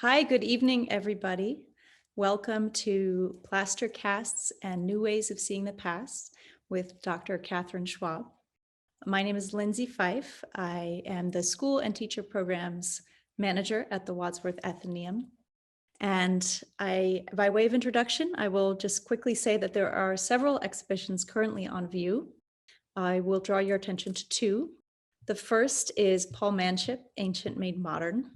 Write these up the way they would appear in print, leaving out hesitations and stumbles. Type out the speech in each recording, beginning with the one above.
Hi, good evening, everybody. Welcome to Plaster Casts and New Ways of Seeing the Past with Dr. Katherine Schwab. My name is Lindsay Fife. I am the School and Teacher Programs Manager at the Wadsworth Atheneum. And by way of introduction, I will just quickly say that there are several exhibitions currently on view. I will draw your attention to two. The first is Paul Manship, Ancient Made Modern,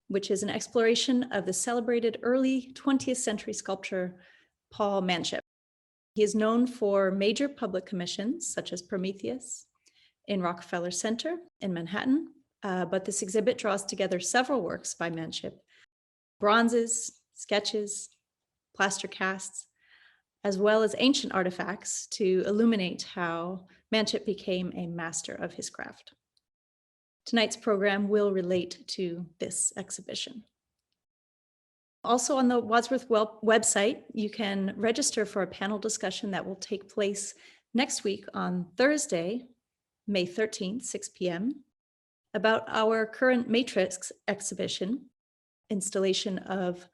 which is an exploration of the celebrated early 20th century sculptor, Paul Manship. He is known for major public commissions, such as Prometheus in Rockefeller Center in Manhattan, but this exhibit draws together several works by Manship, bronzes, sketches, plaster casts, as well as ancient artifacts to illuminate how Manship became a master of his craft. Tonight's program will relate to this exhibition. Also on the Wadsworth website, you can register for a panel discussion that will take place next week on Thursday, May 13th, 6 p.m., about our current Matrix exhibition, installation of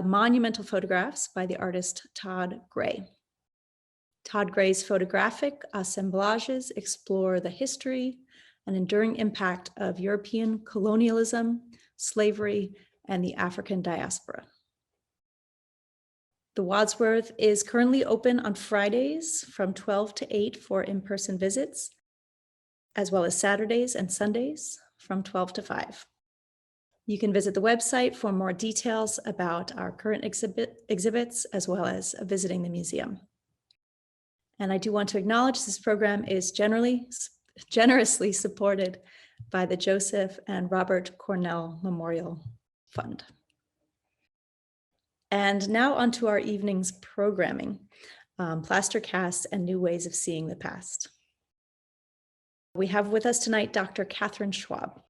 monumental photographs by the artist Todd Gray. Todd Gray's photographic assemblages explore the history and enduring impact of European colonialism, slavery, and the African diaspora. The Wadsworth is currently open on Fridays from 12 to 8 for in-person visits, as well as Saturdays and Sundays from 12 to 5. You can visit the website for more details about our current exhibits, as well as visiting the museum. And I do want to acknowledge this program is generously supported by the Joseph and Robert Cornell Memorial Fund. And now onto our evening's programming, Plaster Casts and New Ways of Seeing the Past. We have with us tonight Dr. Katherine Schwab.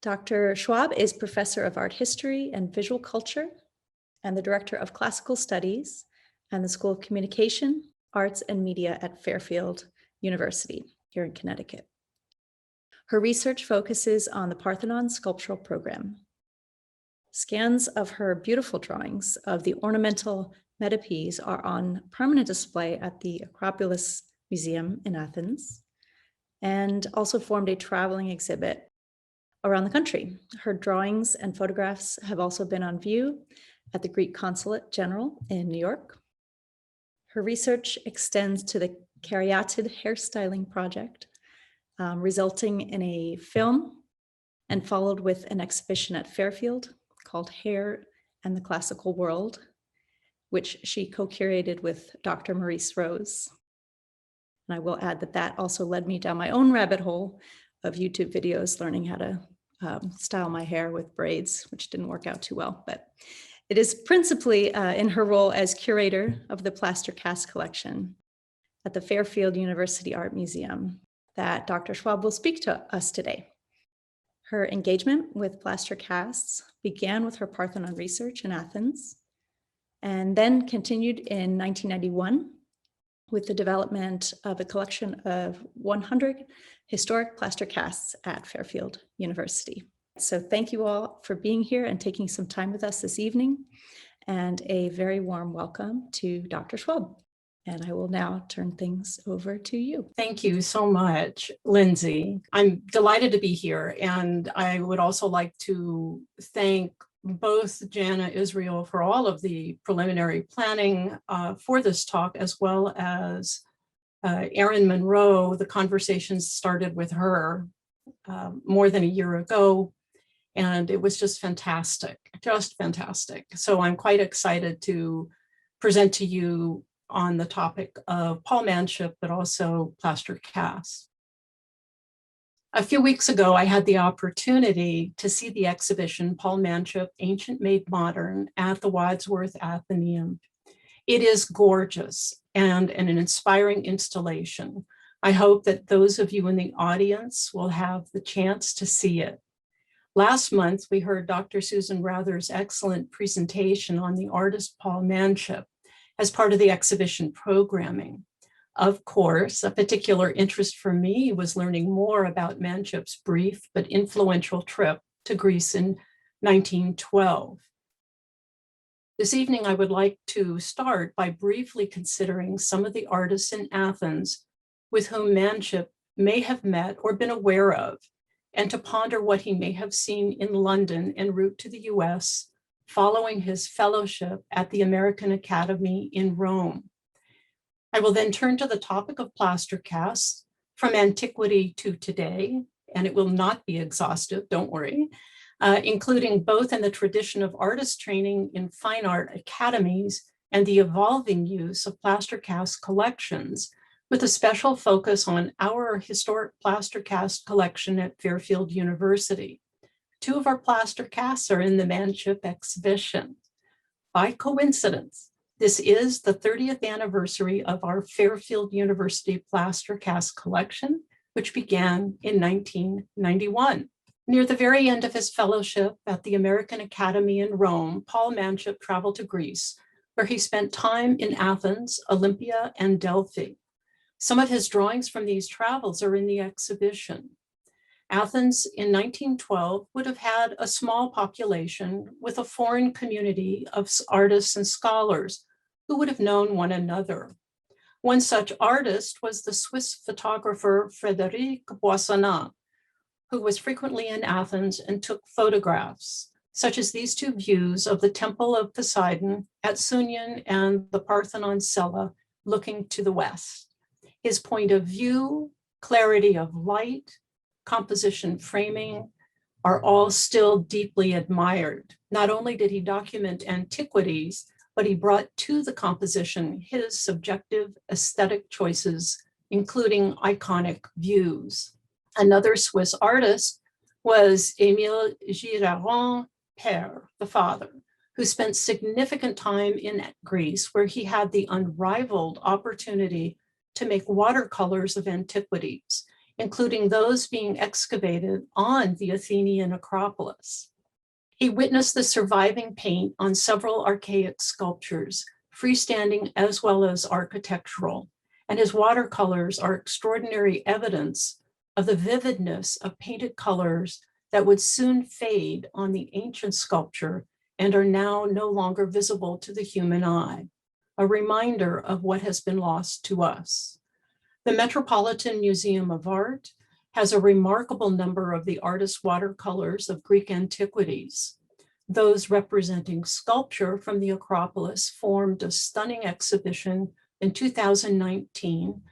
Dr. Schwab is Professor of Art History and Visual Culture and the Director of Classical Studies and the School of Communication, Arts and Media at Fairfield University here in Connecticut. Her research focuses on the Parthenon sculptural program. Scans of her beautiful drawings of the ornamental metopes are on permanent display at the Acropolis Museum in Athens, and also formed a traveling exhibit around the country. Her drawings and photographs have also been on view at the Greek Consulate General in New York. Her research extends to the caryatid hairstyling project, resulting in a film and followed with an exhibition at Fairfield called Hair and the Classical World, which she co-curated with Dr. Maurice Rose. And I will add that that also led me down my own rabbit hole of YouTube videos learning how to style my hair with braids, which didn't work out too well, but it is principally in her role as curator of the Plaster Cast Collection at the Fairfield University Art Museum that Dr. Schwab will speak to us today. Her engagement with plaster casts began with her Parthenon research in Athens and then continued in 1991 with the development of a collection of 100 historic plaster casts at Fairfield University. So thank you all for being here and taking some time with us this evening, and a very warm welcome to Dr. Schwab. And I will now turn things over to you. Thank you so much, Lindsay. I'm delighted to be here, and I would also like to thank both Jana Israel for all of the preliminary planning for this talk, as well as Erin Monroe. The conversations started with her more than a year ago, and it was just fantastic, just fantastic. So I'm quite excited to present to you on the topic of Paul Manship, but also plaster casts. A few weeks ago, I had the opportunity to see the exhibition Paul Manship, Ancient Made Modern at the Wadsworth Atheneum. It is gorgeous and an inspiring installation. I hope that those of you in the audience will have the chance to see it. Last month, we heard Dr. Susan Rather's excellent presentation on the artist Paul Manship as part of the exhibition programming. Of course, a particular interest for me was learning more about Manship's brief but influential trip to Greece in 1912. This evening, I would like to start by briefly considering some of the artists in Athens with whom Manship may have met or been aware of, and to ponder what he may have seen in London en route to the US following his fellowship at the American Academy in Rome. I will then turn to the topic of plaster casts from antiquity to today, and it will not be exhaustive, don't worry, including both in the tradition of artist training in fine art academies and the evolving use of plaster cast collections, with a special focus on our historic plaster cast collection at Fairfield University. Two of our plaster casts are in the Manship exhibition. By coincidence, this is the 30th anniversary of our Fairfield University plaster cast collection, which began in 1991. Near the very end of his fellowship at the American Academy in Rome, Paul Manship traveled to Greece, where he spent time in Athens, Olympia, and Delphi. Some of his drawings from these travels are in the exhibition. Athens in 1912 would have had a small population with a foreign community of artists and scholars who would have known one another. One such artist was the Swiss photographer Frédéric Boissonnas, who was frequently in Athens and took photographs, such as these two views of the Temple of Poseidon at Sunion and the Parthenon Cella looking to the west. His point of view, clarity of light, composition framing are all still deeply admired. Not only did he document antiquities, but he brought to the composition his subjective aesthetic choices, including iconic views. Another Swiss artist was Émile Gillieron, père, the father, who spent significant time in Greece, where he had the unrivaled opportunity to make watercolors of antiquities, including those being excavated on the Athenian Acropolis. He witnessed the surviving paint on several archaic sculptures, freestanding as well as architectural, and his watercolors are extraordinary evidence of the vividness of painted colors that would soon fade on the ancient sculpture and are now no longer visible to the human eye, a reminder of what has been lost to us. The Metropolitan Museum of Art has a remarkable number of the artist's watercolors of Greek antiquities. Those representing sculpture from the Acropolis formed a stunning exhibition in 2019,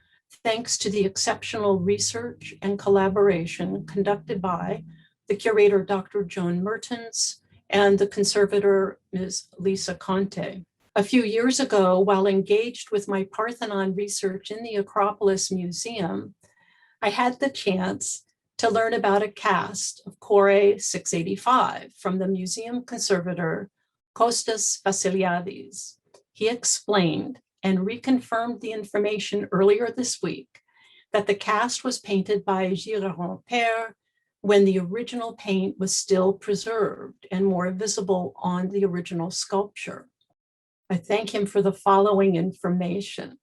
thanks to the exceptional research and collaboration conducted by the curator, Dr. Joan Mertens, and the conservator, Ms. Lisa Conte. A few years ago, while engaged with my Parthenon research in the Acropolis Museum, I had the chance to learn about a cast of Core 685 from the museum conservator, Kostas Vassiliadis. He explained and reconfirmed the information earlier this week that the cast was painted by Gillieron père when the original paint was still preserved and more visible on the original sculpture. I thank him for the following information.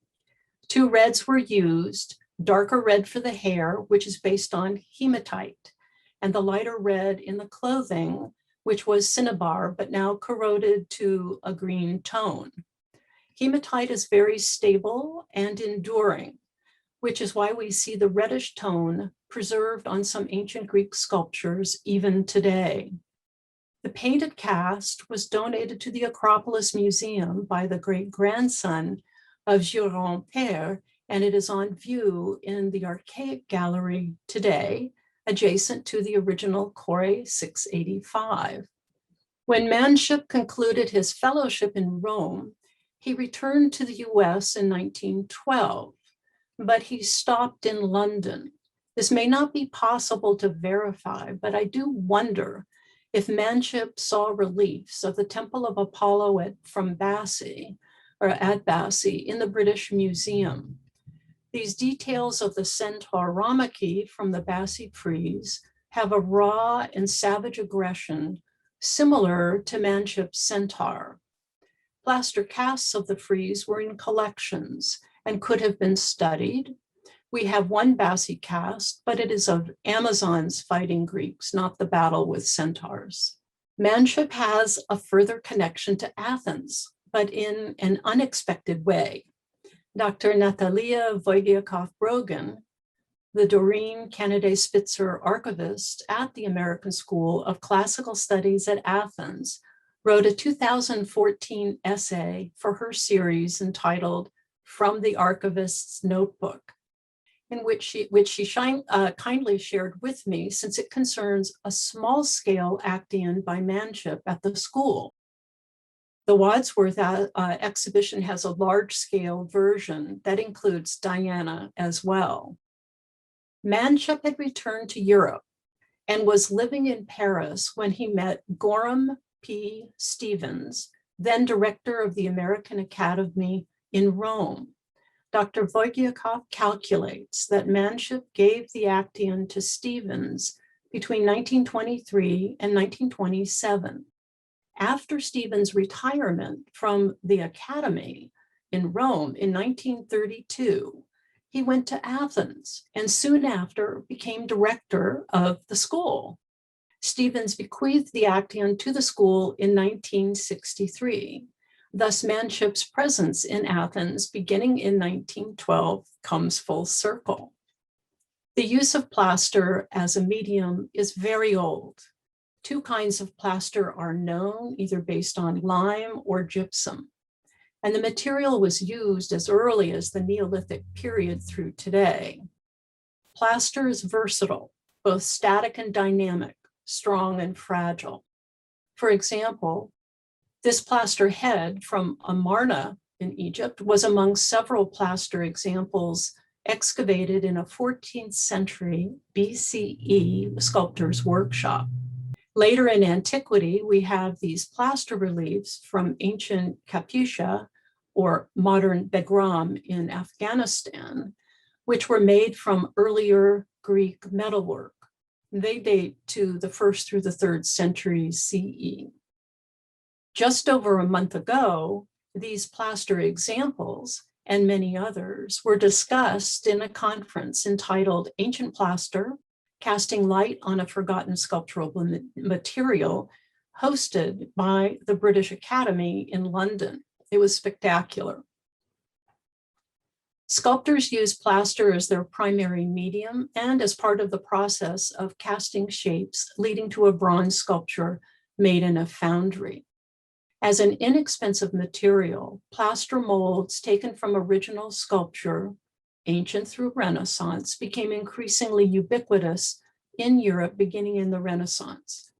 Two reds were used, darker red for the hair, which is based on hematite, and the lighter red in the clothing, which was cinnabar, but now corroded to a green tone. Hematite is very stable and enduring, which is why we see the reddish tone preserved on some ancient Greek sculptures even today. The painted cast was donated to the Acropolis Museum by the great-grandson of Gillieron père, and it is on view in the Archaic Gallery today, adjacent to the original Core 685. When Manship concluded his fellowship in Rome, he returned to the US in 1912, but he stopped in London. This may not be possible to verify, but I do wonder if Manship saw reliefs of the Temple of Apollo from Bassi, or at Bassi, in the British Museum. These details of the Centaur Ramaki from the Bassi frieze have a raw and savage aggression similar to Manship's Centaur. Plaster casts of the frieze were in collections and could have been studied. We have one Bassi cast, but it is of Amazons fighting Greeks, not the battle with centaurs. Manship has a further connection to Athens, but in an unexpected way. Dr. Natalia Wojciechowska-Brogan, the Doreen Kennedy Spitzer archivist at the American School of Classical Studies at Athens, wrote a 2014 essay for her series entitled From the Archivist's Notebook, in which she kindly shared with me, since it concerns a small-scale Actaeon by Manship at the school. The Wadsworth exhibition has a large-scale version that includes Diana as well. Manship had returned to Europe and was living in Paris when he met Gorham P. Stevens, then director of the American Academy in Rome. Dr. Wojciechowska calculates that Manship gave the Actaeon to Stevens between 1923 and 1927. After Stevens' retirement from the Academy in Rome in 1932, he went to Athens and soon after became director of the school. Stevens bequeathed the Actaeon to the school in 1963. Thus, Manship's presence in Athens beginning in 1912 comes full circle. The use of plaster as a medium is very old. Two kinds of plaster are known, either based on lime or gypsum, and the material was used as early as the Neolithic period through today. Plaster is versatile, both static and dynamic, strong and fragile. For example, this plaster head from el-Amarna in Egypt was among several plaster examples excavated in a 14th century BCE sculptor's workshop. Later in antiquity, we have these plaster reliefs from ancient Kapisa or modern Begram in Afghanistan, which were made from earlier Greek metalwork. They date to the 1st through the 3rd centuries CE. Just over a month ago, these plaster examples and many others were discussed in a conference entitled Ancient Plaster, Casting Light on a Forgotten Sculptural Material, hosted by the British Academy in London. It was spectacular. Sculptors use plaster as their primary medium and as part of the process of casting shapes leading to a bronze sculpture made in a foundry. As an inexpensive material, plaster molds taken from original sculpture, ancient through Renaissance, became increasingly ubiquitous in Europe beginning in the Renaissance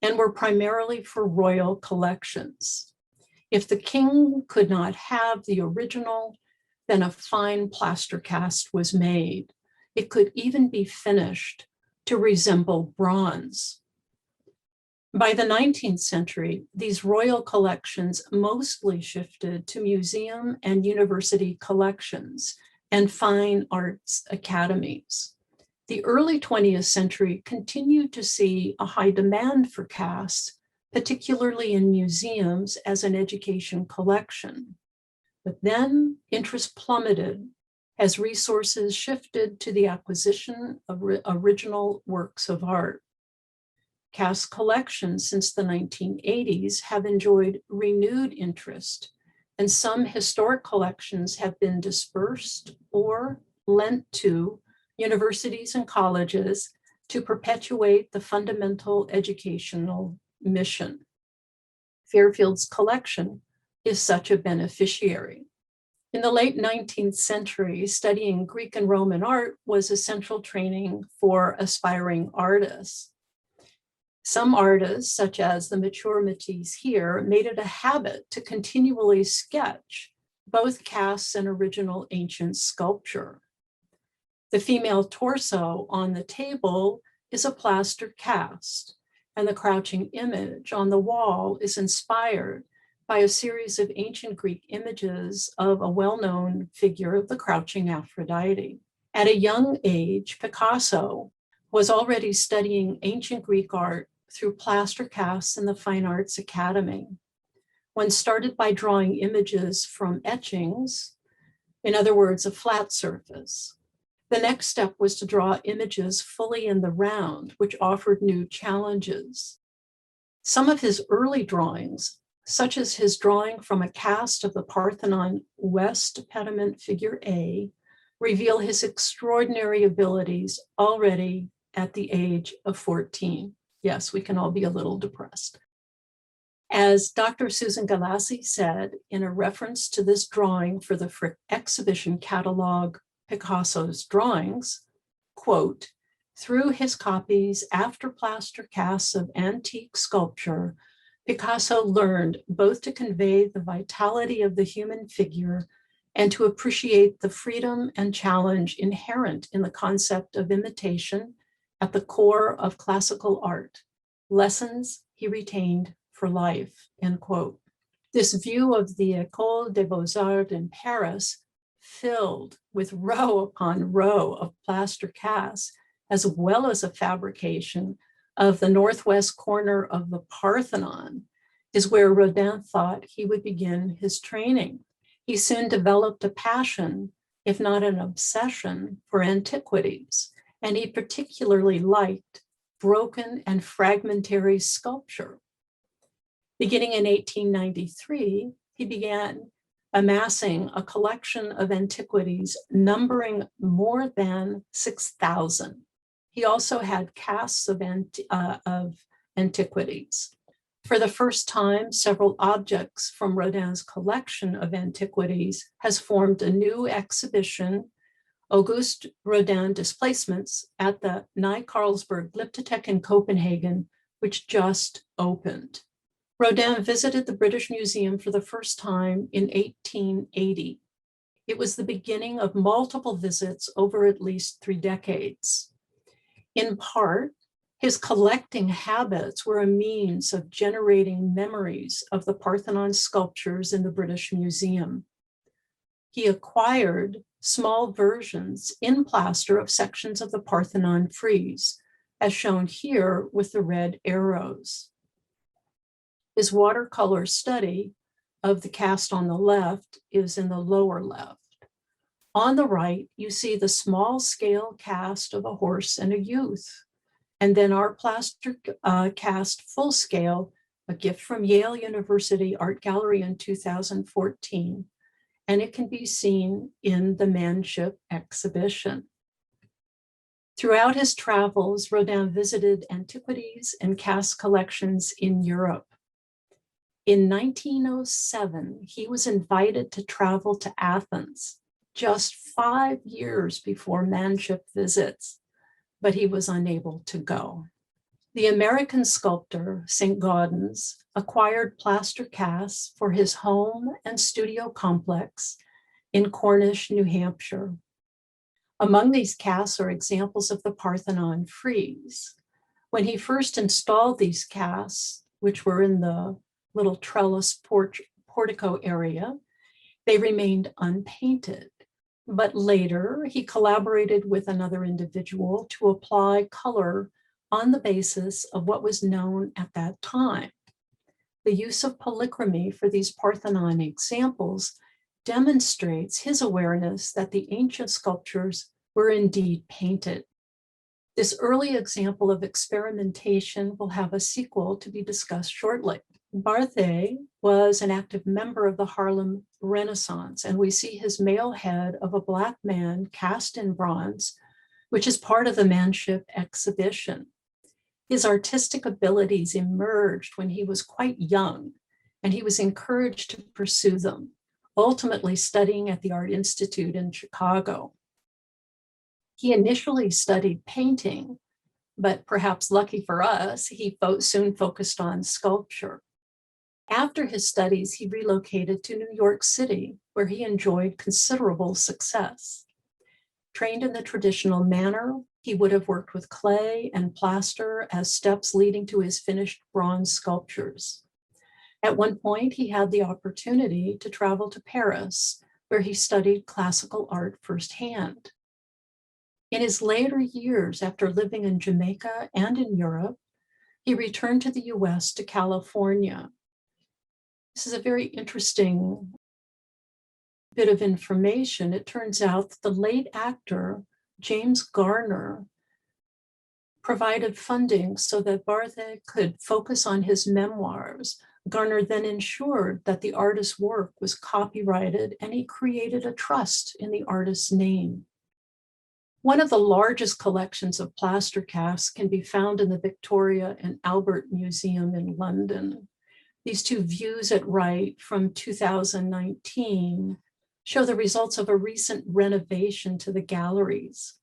and were primarily for royal collections. If the king could not have the original, then a fine plaster cast was made. It could even be finished to resemble bronze. By the 19th century, these royal collections mostly shifted to museum and university collections and fine arts academies. The early 20th century continued to see a high demand for casts, particularly in museums as an education collection. But then interest plummeted as resources shifted to the acquisition of original works of art. Cast collections since the 1980s have enjoyed renewed interest, and some historic collections have been dispersed or lent to universities and colleges to perpetuate the fundamental educational mission. Fairfield's collection is such a beneficiary. In the late 19th century, studying Greek and Roman art was essential training for aspiring artists. Some artists, such as the mature Matisse here, made it a habit to continually sketch both casts and original ancient sculpture. The female torso on the table is a plaster cast, and the crouching image on the wall is inspired by a series of ancient Greek images of a well-known figure, the crouching Aphrodite. At a young age, Picasso was already studying ancient Greek art through plaster casts in the Fine Arts Academy. One started by drawing images from etchings, in other words, a flat surface. The next step was to draw images fully in the round, which offered new challenges. Some of his early drawings, such as his drawing from a cast of the Parthenon West pediment figure A, reveal his extraordinary abilities already at the age of 14. Yes, we can all be a little depressed. As Dr. Susan Galassi said in a reference to this drawing for the Frick exhibition catalog, Picasso's Drawings, quote, through his copies after plaster casts of antique sculpture, Picasso learned both to convey the vitality of the human figure and to appreciate the freedom and challenge inherent in the concept of imitation at the core of classical art, lessons he retained for life, end quote. This view of the École des Beaux-Arts in Paris, filled with row upon row of plaster casts, as well as a fabrication of the northwest corner of the Parthenon, is where Rodin thought he would begin his training. He soon developed a passion, if not an obsession, for antiquities, and he particularly liked broken and fragmentary sculpture. Beginning in 1893, he began amassing a collection of antiquities numbering more than 6,000. He also had casts of antiquities. For the first time, several objects from Rodin's collection of antiquities has formed a new exhibition, Auguste Rodin Displacements, at the Nye Carlsberg Glyptotek in Copenhagen, which just opened. Rodin visited the British Museum for the first time in 1880. It was the beginning of multiple visits over at least 3 decades. In part, his collecting habits were a means of generating memories of the Parthenon sculptures in the British Museum. He acquired small versions in plaster of sections of the Parthenon frieze, as shown here with the red arrows. His watercolor study of the cast on the left is in the lower left. On the right, you see the small scale cast of a horse and a youth. And then our plaster cast full scale, a gift from Yale University Art Gallery in 2014. And it can be seen in the Manship exhibition. Throughout his travels, Rodin visited antiquities and cast collections in Europe. In 1907, he was invited to travel to Athens, just 5 years before Manship visits, but he was unable to go. The American sculptor, St. Gaudens, acquired plaster casts for his home and studio complex in Cornish, New Hampshire. Among these casts are examples of the Parthenon frieze. When he first installed these casts, which were in the little trellis portico area, they remained unpainted. But later, he collaborated with another individual to apply color on the basis of what was known at that time. The use of polychromy for these Parthenon examples demonstrates his awareness that the ancient sculptures were indeed painted. This early example of experimentation will have a sequel to be discussed shortly. Barthet was an active member of the Harlem Renaissance, and we see his male head of a Black man cast in bronze, which is part of the Manship exhibition. His artistic abilities emerged when he was quite young, and he was encouraged to pursue them, ultimately studying at the Art Institute in Chicago. He initially studied painting, but perhaps lucky for us, he soon focused on sculpture. After his studies, he relocated to New York City, where he enjoyed considerable success. Trained in the traditional manner, he would have worked with clay and plaster as steps leading to his finished bronze sculptures. At one point, he had the opportunity to travel to Paris, where he studied classical art firsthand. In his later years, after living in Jamaica and in Europe, he returned to the US to California. This is a very interesting bit of information. It turns out that the late actor, James Garner, provided funding so that Barthes could focus on his memoirs. Garner then ensured that the artist's work was copyrighted, and he created a trust in the artist's name. One of the largest collections of plaster casts can be found in the Victoria and Albert Museum in London. These two views at right from 2019 show the results of a recent renovation to the galleries.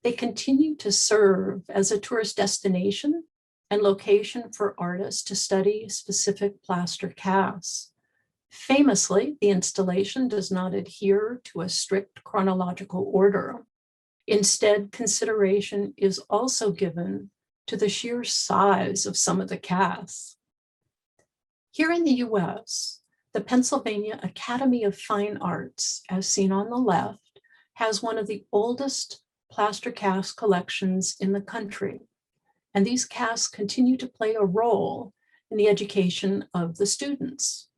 They continue to serve as a tourist destination and location for artists to study specific plaster casts. Famously, the installation does not adhere to a strict chronological order. Instead, consideration is also given to the sheer size of some of the casts. Here in the US, the Pennsylvania Academy of Fine Arts, as seen on the left, has one of the oldest plaster cast collections in the country. And these casts continue to play a role in the education of the students.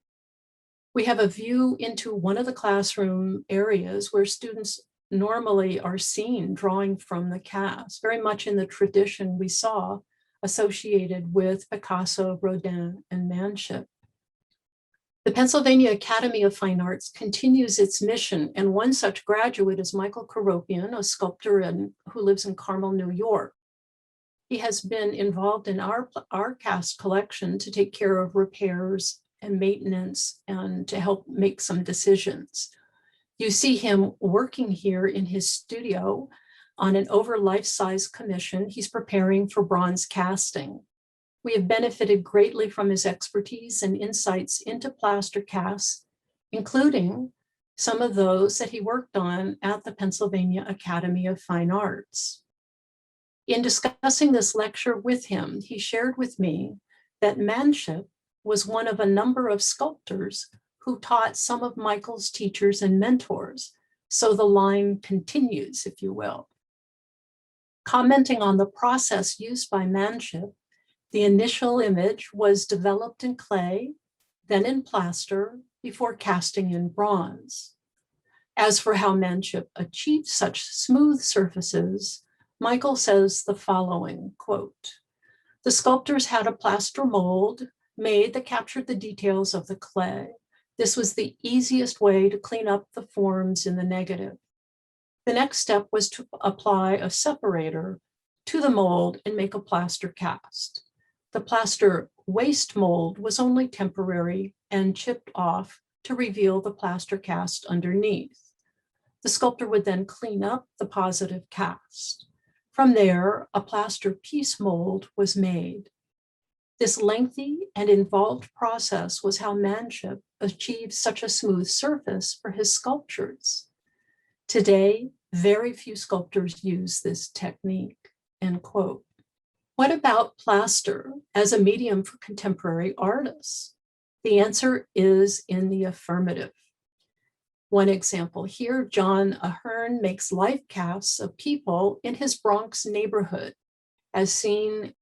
We have a view into one of the classroom areas where students normally are seen drawing from the cast, very much in the tradition we saw associated with Picasso, Rodin, and Manship. The Pennsylvania Academy of Fine Arts continues its mission, and one such graduate is Michael Karopian, a sculptor who lives in Carmel, New York. He has been involved in our cast collection to take care of repairs and maintenance and to help make some decisions. You see him working here in his studio on an over life-size commission. He's preparing for bronze casting. We have benefited greatly from his expertise and insights into plaster casts, including some of those that he worked on at the Pennsylvania Academy of Fine Arts. In discussing this lecture with him, he shared with me that Manship was one of a number of sculptors who taught some of Michael's teachers and mentors. So the line continues, if you will. Commenting on the process used by Manship, the initial image was developed in clay, then in plaster, before casting in bronze. As for how Manship achieved such smooth surfaces, Michael says the following, quote, "The sculptors had a plaster mold made that captured the details of the clay. This was the easiest way to clean up the forms in the negative. The next step was to apply a separator to the mold and make a plaster cast. The plaster waste mold was only temporary and chipped off to reveal the plaster cast underneath. The sculptor would then clean up the positive cast. From there, a plaster piece mold was made. This lengthy and involved process was how Manship achieved such a smooth surface for his sculptures. Today, very few sculptors use this technique," end quote. What about plaster as a medium for contemporary artists? The answer is in the affirmative. One example here, John Ahern makes life casts of people in his Bronx neighborhood, as seen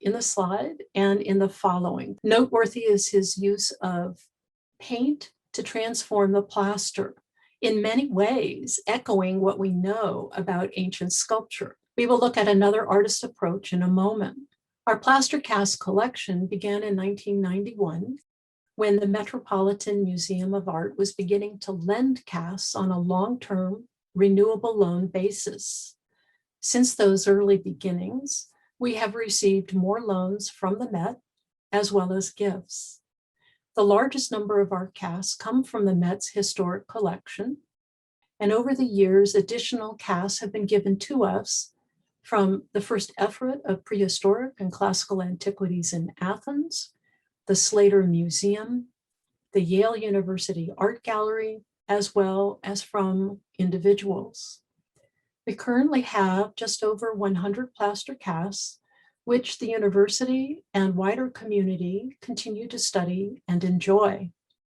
in the slide and in the following. Noteworthy is his use of paint to transform the plaster, in many ways echoing what we know about ancient sculpture. We will look at another artist approach in a moment. Our plaster cast collection began in 1991 when the Metropolitan Museum of Art was beginning to lend casts on a long-term renewable loan basis. Since those early beginnings, we have received more loans from the Met as well as gifts. The largest number of our casts come from the Met's historic collection, and over the years, additional casts have been given to us from the first effort of prehistoric and classical antiquities in Athens, the Slater Museum, the Yale University Art Gallery, as well as from individuals. We currently have just over 100 plaster casts, which the university and wider community continue to study and enjoy.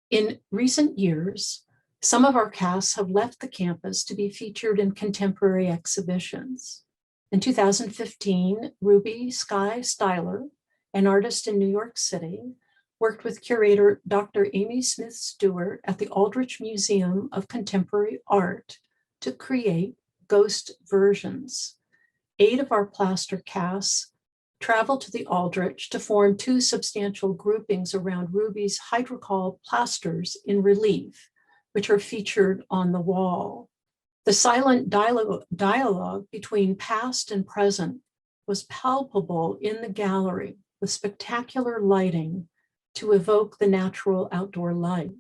In recent years, some of our casts have left the campus to be featured in contemporary exhibitions. In 2015, Ruby Sky Styler, an artist in New York City, worked with curator Dr. Amy Smith Stewart at the Aldrich Museum of Contemporary Art to create ghost versions. 8 of our plaster casts traveled to the Aldrich to form 2 substantial groupings around Ruby's hydrocoal plasters in relief, which are featured on the wall. The silent dialogue between past and present was palpable in the gallery with spectacular lighting to evoke the natural outdoor light.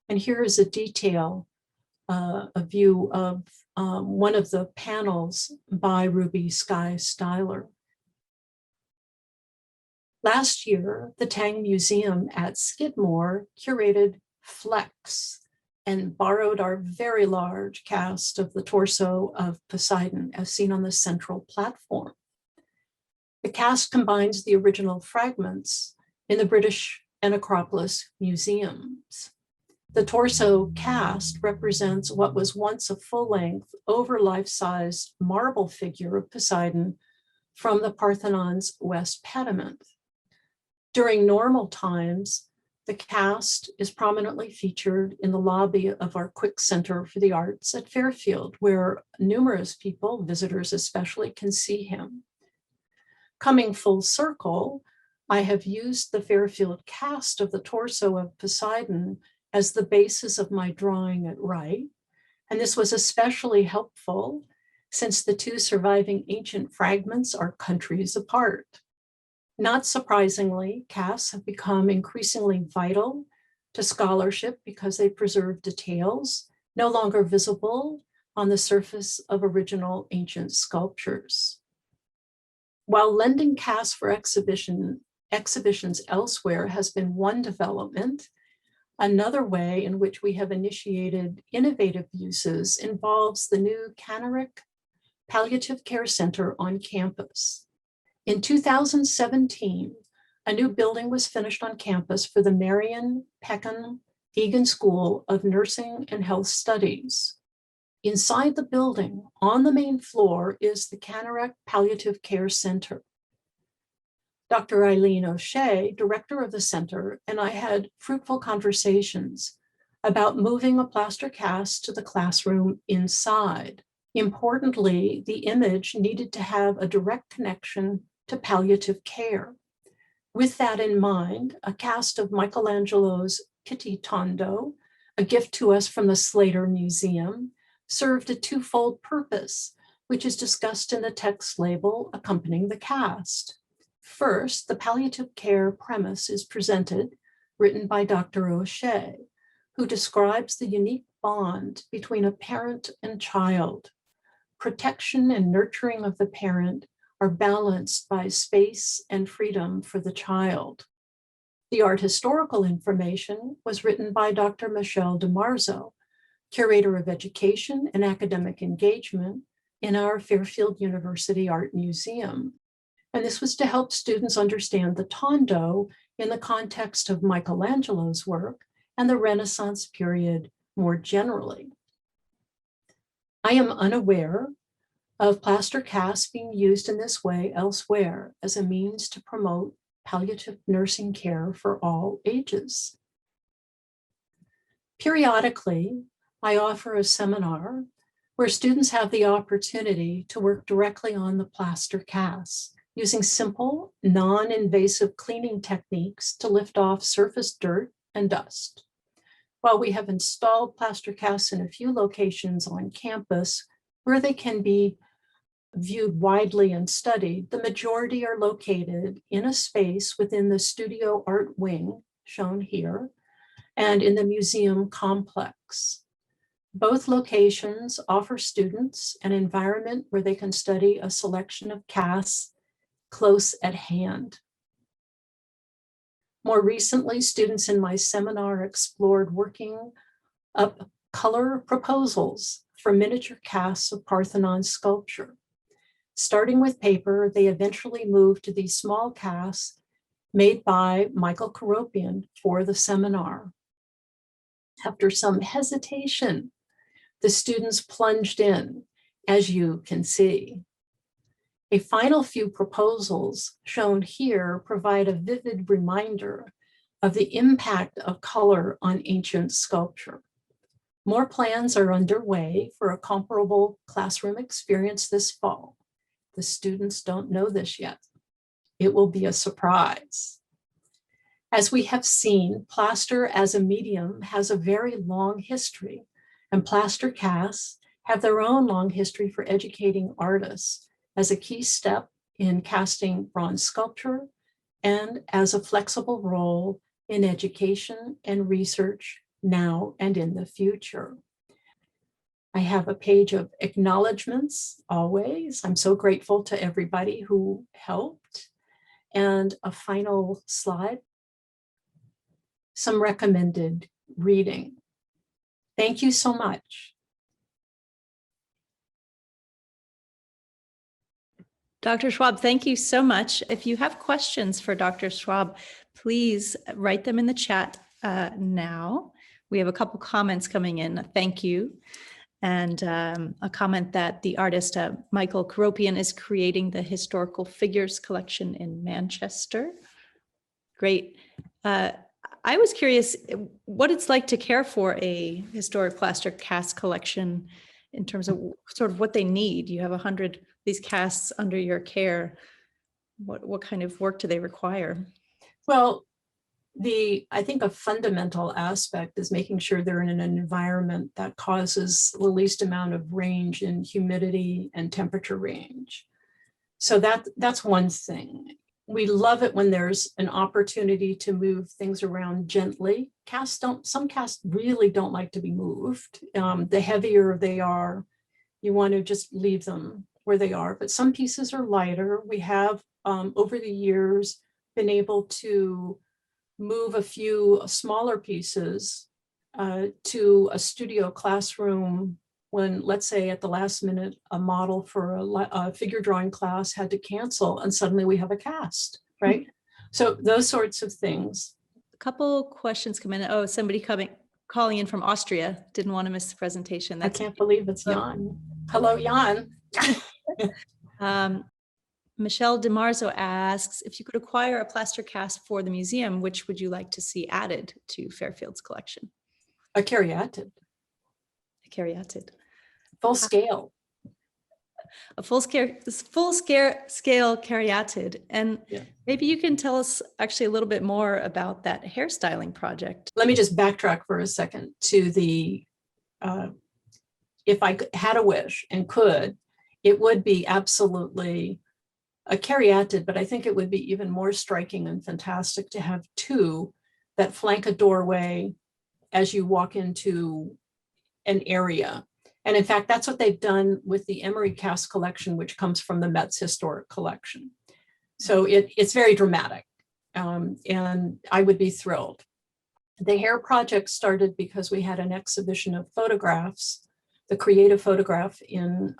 And here is a detail, a view of one of the panels by Ruby Sky Styler. Last year, the Tang Museum at Skidmore curated Flex and borrowed our very large cast of the torso of Poseidon as seen on the central platform. The cast combines the original fragments in the British and Acropolis museums. The torso cast represents what was once a full-length, over-life-sized marble figure of Poseidon from the Parthenon's west pediment. During normal times, the cast is prominently featured in the lobby of our Quick Center for the Arts at Fairfield, where numerous people, visitors especially, can see him. Coming full circle, I have used the Fairfield cast of the torso of Poseidon as the basis of my drawing at Wright, and this was especially helpful since the 2 surviving ancient fragments are countries apart. Not surprisingly, casts have become increasingly vital to scholarship because they preserve details no longer visible on the surface of original ancient sculptures. While lending casts for exhibitions elsewhere has been one development, another way in which we have initiated innovative uses involves the new Canaric Palliative Care Center on campus. In 2017, a new building was finished on campus for the Marion Peckham Egan School of Nursing and Health Studies. Inside the building, on the main floor, is the Canaric Palliative Care Center. Dr. Eileen O'Shea, director of the center, and I had fruitful conversations about moving a plaster cast to the classroom inside. Importantly, the image needed to have a direct connection to palliative care. With that in mind, a cast of Michelangelo's Pitti Tondo, a gift to us from the Slater Museum, served a 2-fold purpose, which is discussed in the text label accompanying the cast. First, the palliative care premise is presented, written by Dr. O'Shea, who describes the unique bond between a parent and child. Protection and nurturing of the parent are balanced by space and freedom for the child. The art historical information was written by Dr. Michelle DiMarzo, curator of education and academic engagement in our Fairfield University Art Museum. And this was to help students understand the Tondo in the context of Michelangelo's work and the Renaissance period more generally. I am unaware of plaster casts being used in this way elsewhere as a means to promote palliative nursing care for all ages. Periodically, I offer a seminar where students have the opportunity to work directly on the plaster casts, using simple, non-invasive cleaning techniques to lift off surface dirt and dust. While we have installed plaster casts in a few locations on campus where they can be viewed widely and studied, the majority are located in a space within the studio art wing, shown here, and in the museum complex. Both locations offer students an environment where they can study a selection of casts close at hand. More recently, students in my seminar explored working up color proposals for miniature casts of Parthenon sculpture. Starting with paper, they eventually moved to these small casts made by Michael Karopian for the seminar. After some hesitation, the students plunged in, as you can see. A final few proposals shown here provide a vivid reminder of the impact of color on ancient sculpture. More plans are underway for a comparable classroom experience this fall, The students don't know this yet. It will be a surprise. As we have seen, plaster as a medium has a very long history, and plaster casts have their own long history for educating artists as a key step in casting bronze sculpture and as a flexible role in education and research now and in the future. I have a page of acknowledgements always. I'm so grateful to everybody who helped. And a final slide, some recommended reading. Thank you so much. Dr. Schwab, thank you so much. If you have questions for Dr. Schwab, please write them in the chat now. We have a couple comments coming in. Thank you. And a comment that the artist Michael Karopian is creating the historical figures collection in Manchester. Great. I was curious what it's like to care for a historic plaster cast collection in terms of sort of what they need. You have 100 of these casts under your care. What kind of work do they require? Well, I think a fundamental aspect is making sure they're in an environment that causes the least amount of range in humidity and temperature range. So that's one thing. We love it when there's an opportunity to move things around gently. Some casts really don't like to be moved. The heavier they are, you want to just leave them where they are. But some pieces are lighter. We have, over the years, been able to move a few smaller pieces to a studio classroom when, let's say, at the last minute, a model for a figure drawing class had to cancel, and suddenly we have a cast, right? So those sorts of things. A couple questions come in. Oh, somebody calling in from Austria. Didn't want to miss the presentation. I can't believe it's Jan. Hello, Jan. Michelle DeMarzo asks, if you could acquire a plaster cast for the museum, which would you like to see added to Fairfield's collection? A caryatid. A caryatid. Full scale. A full-scale caryatid. And yeah. Maybe you can tell us actually a little bit more about that hairstyling project. Let me just backtrack for a second to the, if I had a wish and could, it would be absolutely a caryatid, but I think it would be even more striking and fantastic to have two that flank a doorway as you walk into an area. And in fact, that's what they've done with the Emery cast collection, which comes from the Met's historic collection. So it's very dramatic, and I would be thrilled. The hair project started because we had an exhibition of photographs, the creative photograph in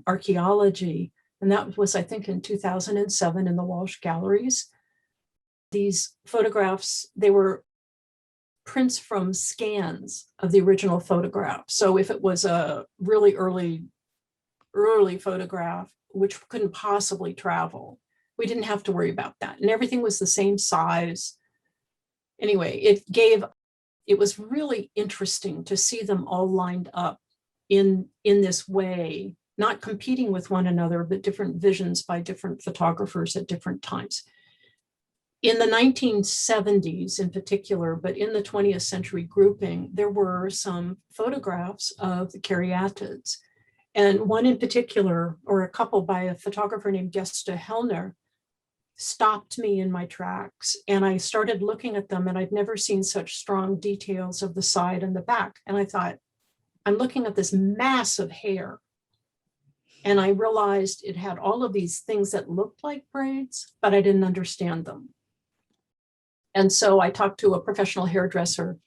archaeology. And that was, I think, in 2007 in the Walsh Galleries. These photographs, they were prints from scans of the original photograph. So if it was a really early photograph, which couldn't possibly travel, we didn't have to worry about that. And everything was the same size. Anyway, it was really interesting to see them all lined up in this way, not competing with one another, but different visions by different photographers at different times. In the 1970s in particular, but in the 20th century grouping, there were some photographs of the caryatids. And one in particular, or a couple by a photographer named Gesta Hellner, stopped me in my tracks. And I started looking at them, and I'd never seen such strong details of the side and the back. And I thought, I'm looking at this mass of hair. And I realized it had all of these things that looked like braids, but I didn't understand them. And so I talked to a professional hairdresser,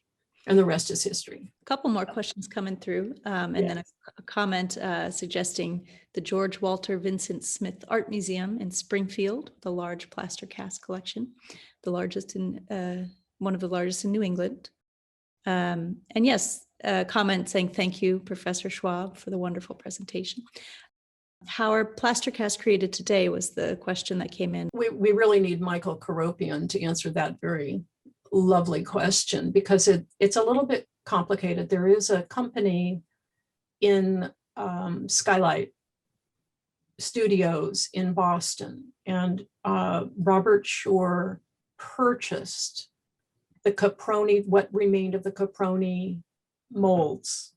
and the rest is history. A couple more questions coming through, and then a comment suggesting the George Walter Vincent Smith Art Museum in Springfield, the large plaster cast collection, the largest in one of the largest in New England. And yes, a comment saying thank you, Professor Schwab, for the wonderful presentation. How are plaster casts created today was the question that came in. We really need Michael Karopian to answer that very lovely question, because it's a little bit complicated. There is a company in Skylight studios in Boston, and Robert Shore purchased the Caproni, what remained of the Caproni molds,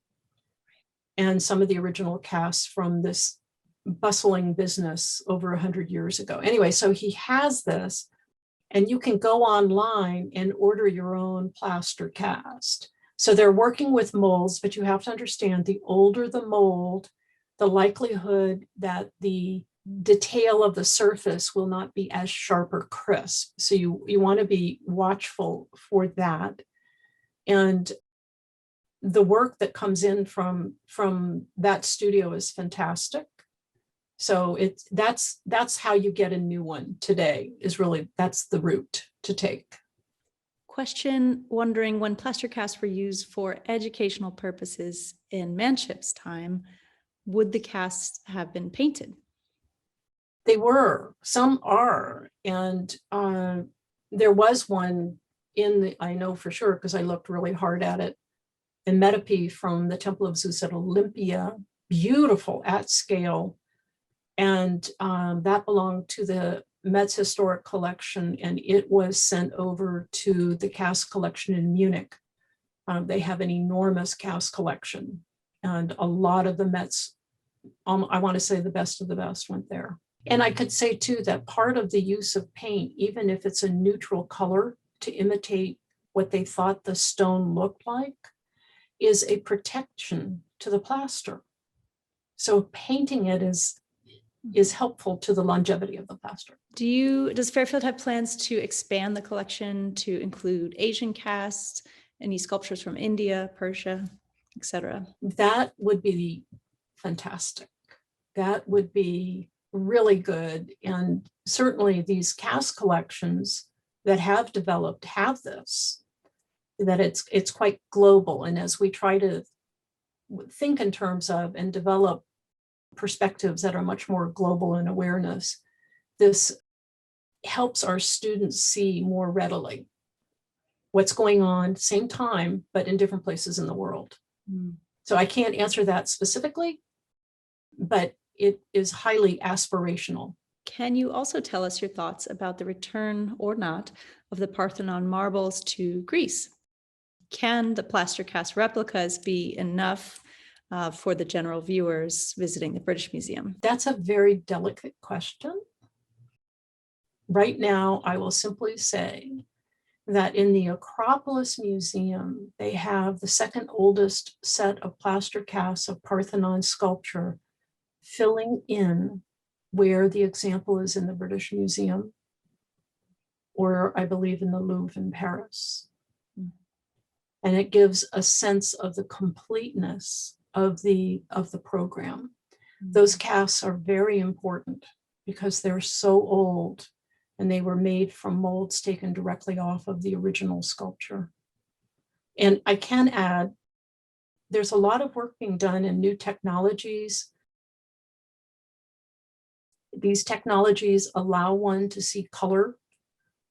and some of the original casts from this bustling business over 100 years ago. Anyway, so he has this, and you can go online and order your own plaster cast. So they're working with molds, but you have to understand, the older the mold, the likelihood that the detail of the surface will not be as sharp or crisp. So you want to be watchful for that. And the work that comes in from that studio is fantastic. So that's how you get a new one today, is really, that's the route to take. Question wondering, when plaster casts were used for educational purposes in Manship's time, would the casts have been painted? They were, some are, and there was one I know for sure because I looked really hard at it, in Metapee from the Temple of Zeus at Olympia, beautiful at scale. And that belonged to the Met's historic collection, and it was sent over to the cast collection in Munich. They have an enormous cast collection, and a lot of the Met's, I want to say the best of the best went there. And I could say too that part of the use of paint, even if it's a neutral color to imitate what they thought the stone looked like, is a protection to the plaster. So painting it is helpful to the longevity of the plaster. Does Fairfield have plans to expand the collection to include Asian casts, any sculptures from India, Persia, etc.? That would be fantastic. That would be really good. And certainly these cast collections that have developed have this, that it's quite global. And as we try to think in terms of and develop perspectives that are much more global in awareness, this helps our students see more readily what's going on same time, but in different places in the world. So I can't answer that specifically, but it is highly aspirational. Can you also tell us your thoughts about the return or not of the Parthenon marbles to Greece? Can the plaster cast replicas be enough for the general viewers visiting the British Museum? That's a very delicate question. Right now, I will simply say that in the Acropolis Museum, they have the second oldest set of plaster casts of Parthenon sculpture filling in where the example is in the British Museum, or I believe in the Louvre in Paris. And it gives a sense of the completeness of the program. Those casts are very important because they're so old, and they were made from molds taken directly off of the original sculpture. And I can add, there's a lot of work being done in new technologies. These technologies allow one to see color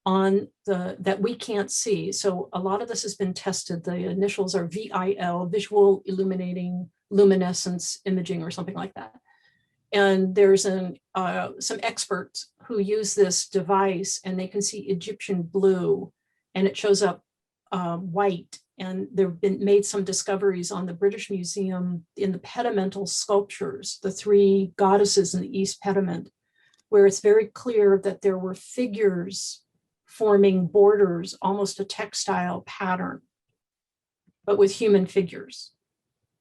on that we can't see. So a lot of this has been tested. The initials are VIL, visual illuminating luminescence imaging, or something like that. And there's some experts who use this device, and they can see Egyptian blue, and it shows up white. And there have been made some discoveries on the British Museum in the pedimental sculptures, the three goddesses in the East pediment, where it's very clear that there were figures forming borders, almost a textile pattern, but with human figures.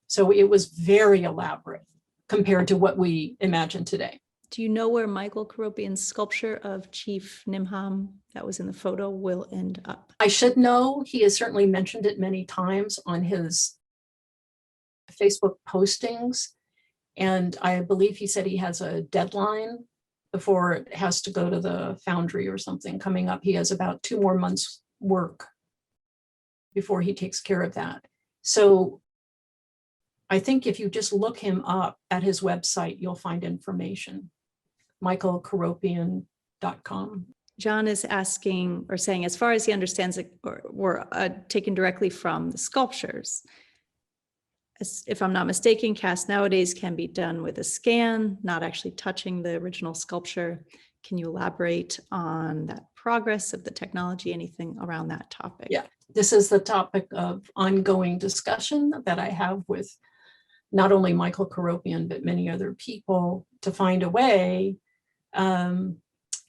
So it was very elaborate compared to what we imagine today. Do you know where Michael Karopian's sculpture of Chief Nimham that was in the photo will end up? I should know. He has certainly mentioned it many times on his Facebook postings. And I believe he said he has a deadline before it has to go to the foundry or something coming up. He has about 2 more months work before he takes care of that. So I think if you just look him up at his website, you'll find information, michaelkaropian.com. John is asking or saying, as far as he understands it, were taken directly from the sculptures. if I'm not mistaken, casts nowadays can be done with a scan, not actually touching the original sculpture. Can you elaborate on that progress of the technology, anything around that topic? Yeah, this is the topic of ongoing discussion that I have with not only Michael Karopian, but many other people to find a way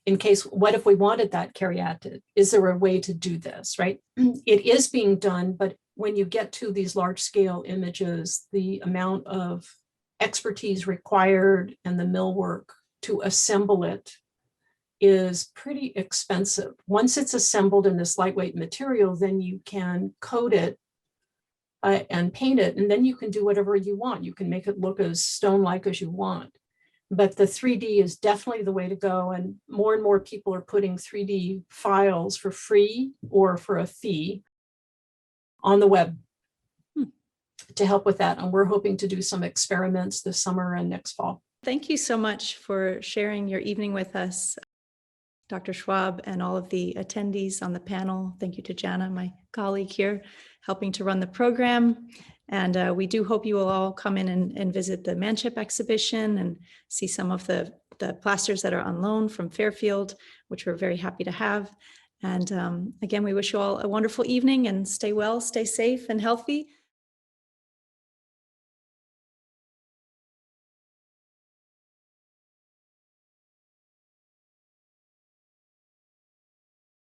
in case, what if we wanted that caryatid? Is there a way to do this, right? It is being done, but when you get to these large scale images, the amount of expertise required and the millwork to assemble it is pretty expensive. Once it's assembled in this lightweight material, then you can coat it and paint it, and then you can do whatever you want. You can make it look as stone-like as you want. But the 3D is definitely the way to go, and more people are putting 3D files for free or for a fee on the web to help with that. And we're hoping to do some experiments this summer and next fall. Thank you so much for sharing your evening with us, Dr. Schwab, and all of the attendees on the panel. Thank you to Jana, my colleague here, helping to run the program. And we do hope you will all come in and visit the Manship exhibition and see some of the plasters that are on loan from Fairfield, which we're very happy to have. And again, we wish you all a wonderful evening, and stay well, stay safe and healthy.